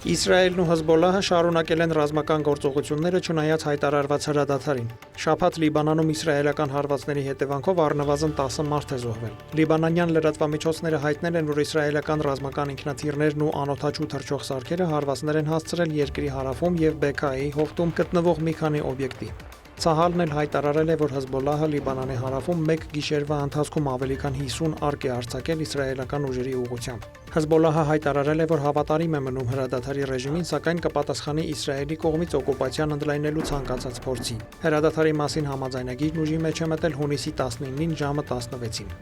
Իսրայելն ու Հեզբոլլահը շարունակել են ռազմական գործողությունները չնայած հայտարարված հրադադարին։ Շաբաթ Լիբանանում իսրայելական հարվածների հետևանքով առնվազն 10 մարդ է զոհվել։ Լիբանանյան լրատվամիջոցները հայտնել են, որ իսրայելական ռազմական ինքնաթիռներն ու անօդաչու թռչող սարքերը հարվածներ են հասցրել երկրի հարավում եւ Բեքայի հովտում գտնվող մի քանի օբյեկտի։ Ցահալն էլ հայտարարել է, որ Հեզբոլլահը Լիբանանի հարավում մեկ գիշերվա ընթացքում ավելի քան 50 արկ է արձակել իսրայելական ուժերի ուղղությամբ։ Հեզբոլլահը հայտարարել է, որ հավատարիմ է մնում հրադադարի ռեժիմին, սակայն կպատասխանի Իսրայելի կողմից օկուպացիան ընդլայնելու ցանկացած փորձի։ Հրադադարի մասին համաձայնագիրն ուժի մեջ է մտել հունիսի 19-ին ժամը 16-ին։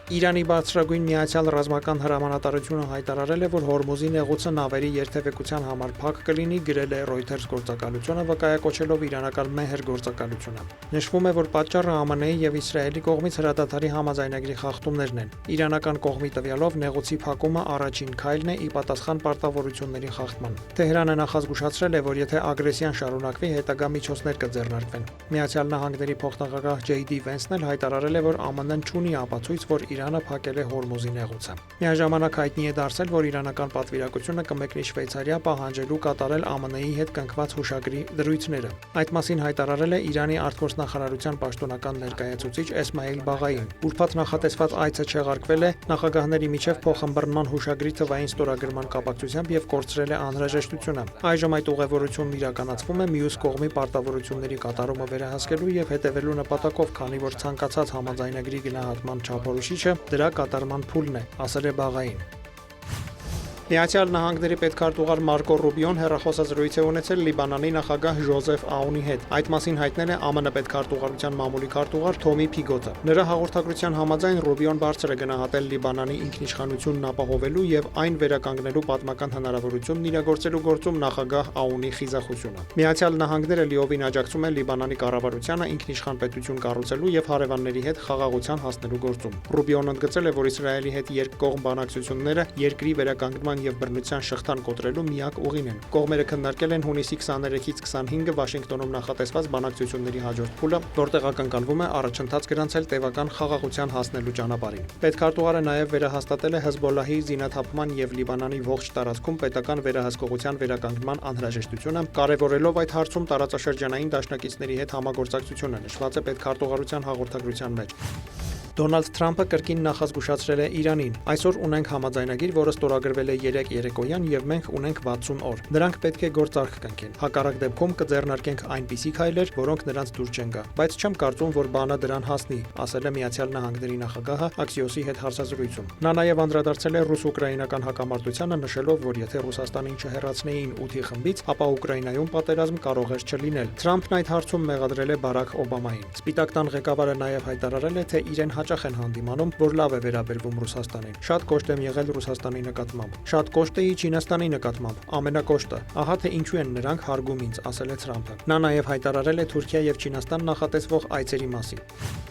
Իրանի բարձրագույն միացյալ ռազմական հրամանատարությունը հայտարարել է, որ Հորմուզի նեղուցը նավերի երթևեկության համար փակ կլինի, գրել է Reuters գործակալությունը, վկայակոչելով իրանական մեհր գործակալությունը։ Նշվում է, որ պատճառը ԱՄՆ-ի եւ Իսրայելի կողմից հրադադարի համաձայնագրի խախտումներն են։ Իրանական կողմի տվյալով նեղուցի փակումը առաջին քայլն է ի պատասխան պարտավորությունների խախտման։ Թեհրանը նախազգուշացրել է, որ եթե ագրեսիան շարունակվի, հետագա միջոցներ կձեռնարկվեն։ Միացյալ Նահանգների փոխնախագահ J.D. Vance-ն էլ հայտարարել է, որ ԱՄՆ-ն չունի ապացույց, որ Իրանը փակել է Հորմուզի նեղուցը։ Միաժամանակ հայտնի է դարձել, որ իրանական պատվիրակությունը կմեկնի Շվեյցարիա պահանջելու կատարել ԱՄՆ-ի հետ կնքված հուշագրի դրույթները։ Այդ մասին հայտարարել է Իրանի արտգործնախարարության պաշտոնական ներկայացուցիչ Էսմայիլ Բաղային։ Ուրբաթ նախատեսված այցը չեղարկվել է նախագահների միջև փոխըմբռնման հուշագրի թվային ստորագրման կապակցությամբ եւ կորցրել է անհրաժեշտությունը։ Այժմ այդ ուղևորությունն իրականացվում է մյուս կողմի պարտավորությունների կատարումը վերահսկելու եւ հետևելու նպատակով, քանի որ ցանկացած համաձայնագրի գնահատման չափորոշիչը դրա կատարման փուլն է, ասել է Բաղային։ Միացյալ Նահանգների պետքարտուղար Մարկո Ռուբիոն հեռախոսազրույց է ունեցել Լիբանանի նախագահ Ժոզեֆ Աունի հետ։ Այդ մասին հայտնել է ԱՄՆ պետքարտուղարության մամուլի քարտուղար Թոմի Փիգոթը։ Նրա հաղորդագրության համաձայն Ռուբիոն բարձր է գնահատել Լիբանանի ինքնիշխանությունն ապահովելու եւ այն վերականգնելու պատմական հնարավորությունն իրագործելու գործում նախագահ Աունի խիզախությունը։ Միացյալ Նահանգները լիովին աջակցում է Լիբանանի կառավարությանը ինքնիշխան պետություն կառուցելու եւ հարևանների հետ խաղաղության հասնելու գործում։ Ռուբիոն ընդգծել է, որ Իսրայելի հետ երկկողմ բանակցությունները երկրի վերականգնման եւ բռնության շղթան կոտրելու միակ ուղին են։ Կողմերը քննարկել են հունիսի 23-ից 25-ը Վաշինգտոնում նախատեսված բանակցությունների հաջորդ փուլը, որտեղ ակնկալվում է առաջընթաց գրանցել տևական խաղաղության հասնելու ճանապարհին։ Պետքարտուղարը նաեւ վերահաստատել է Հեզբոլլահի զինաթափման եւ Լիբանանի ողջ տարածքում պետական վերահսկողության վերականգնման անհրաժեշտությունը, կարևորելով այդ հարցում տարածաշրջանային դաշնակիցների հետ համագործակցությունը, նշված է պետքարտուղարության հաղորդագրության մեջ։ Դոնալդ Թրամփը կրկին նախազգուշացրել է Իրանին. այսօր ունենք համաձայնագիր, որը ստորագրվել է 3 երեկոյան եւ մենք ունենք 60 օր։ Դրանք պետք է գործարք կնքեն։ Հակառակ դեպքում կձեռնարկենք այնպիսի քայլեր, որոնք նրանց դուր չեն գա։ Բայց չեմ կարծում, որ բանը դրան հասնի, ասել է Միացյալ Նահանգների նախագահը Axios-ի հետ հարցազրույցում։ Նա նաեւ անդրադարձել է ռուս-ուկրաինական հակամարտությանը, նշելով, որ եթե Ռուսաստանին չհեռացնեին 8-ի խմբից, ապա Ուկրաինայում պատերազմ կարող էր չլինել։ Թրամփն այդ հարցում մեղադրել է Բարաք Օբամային։ Սպիտակ տան ղեկավարը նաեւ հայտարարել է, թե իրեն հաճախ են հանդիմանում, որ լավ է վերաբերվում Ռուսաստանին։ Շատ կոշտ եմ եղել Ռուսաստանի նկատմամբ։ Շատ կոշտ էի Չինաստանի նկատմամբ։ Ամենակոշտը։ Ահա թե ինչու են նրանք հարգում ինձ, ասել է Թրամփը։ Նա նաև հայտարարել է Թուրքիա եւ Չինաստան նախատեսվող այցերի մասին։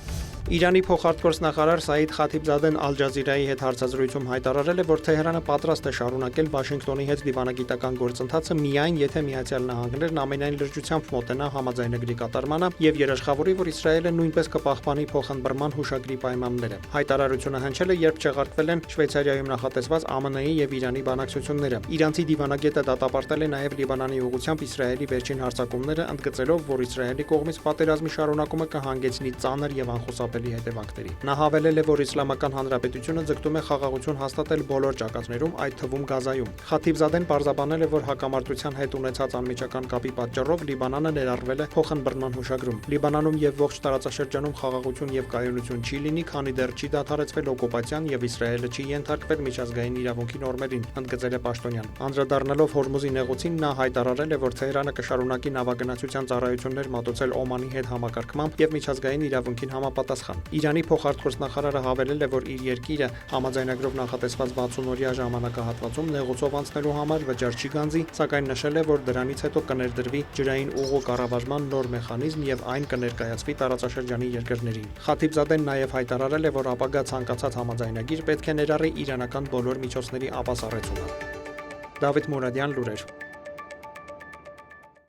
Իրանի փոխարտգործնախարար Սաիդ Խաթիբզադեն Ալ Ջազիրայի հետ հարցազրույցում հայտարարել է, որ Թեհրանը պատրաստ է շարունակել Վաշինգտոնի հետ դիվանագիտական գործընթացը միայն եթե Միացյալ Նահանգներն ամենայն լրջությամբ մոտենա համաձայնագրի կատարմանը եւ երաշխավորի, որ Իսրայելը նույնպես կպահպանի փոխըմբռնման հուշագրի պայմանները։ Հայտարարությունը հնչել է, երբ չեղարկվել են Շվեյցարիայում նախատեսված ԱՄՆ-ի եւ Իրանի բանակցությունները։ Իրանցի դիվանագետը դատապարտել է նաեւ Լիբանանի ուղղությամբ Իսրայելի վերջին հարձակումները, ընդգծելով, որ Իսրայելի կողմից պատերազմի շարունակումը կհանգեցնի ծանր եւ անխուսափելի հետևանքների։ Նա հավելել է, որ Իսլամական Հանրապետությունը ձգտում է խաղաղություն հաստատել բոլոր ճակատներում, այդ թվում Գազայում։ Խաթիբզադեն պարզաբանել է, որ հակամարտության հետ ունեցած անմիջական կապի պատճառով Լիբանանը ներառվել է փոխըմբռնման հուշագրում։ Լիբանանում եւ ողջ տարածաշրջանում խաղաղություն եւ կայունություն չի լինի, քանի դեռ չի դադարեցվել օկուպացիան եւ Իսրայելը չի ենթարկվել միջազգային իրավունքի նորմերին, ընդգծել է պաշտոնյան։ Անդրադառնալով Հորմուզի նեղուցին, նա հայտարարել է, որ Թեհրանը կշարունակի նավագնացության ծառայություններ մատուցել Օմանի հետ համակարգմամբ եւ միջազգային իրավունքին համապատասխան։ Իրանի փոխարտգործնախարարը հավելել է, որ իր երկիրը համաձայնագրով նախատեսված 60-օրյա ժամանակահատվածում նեղուցով անցնելու համար վճար չի գանձի, սակայն նշել է, որ դրանից հետո կներդրվի ջրային ուղու կառավարման նոր մեխանիզմ եւ այն կներկայացվի տարածաշրջանի երկրներին։ Խաթիբզադեն նաեւ հայտարարել է, որ ապագա ցանկացած համաձայնագիր պետք է ներառի իրանական բոլոր միջոցների ապասառեցումը։ Դավիթ Մուրադյան, լուրեր։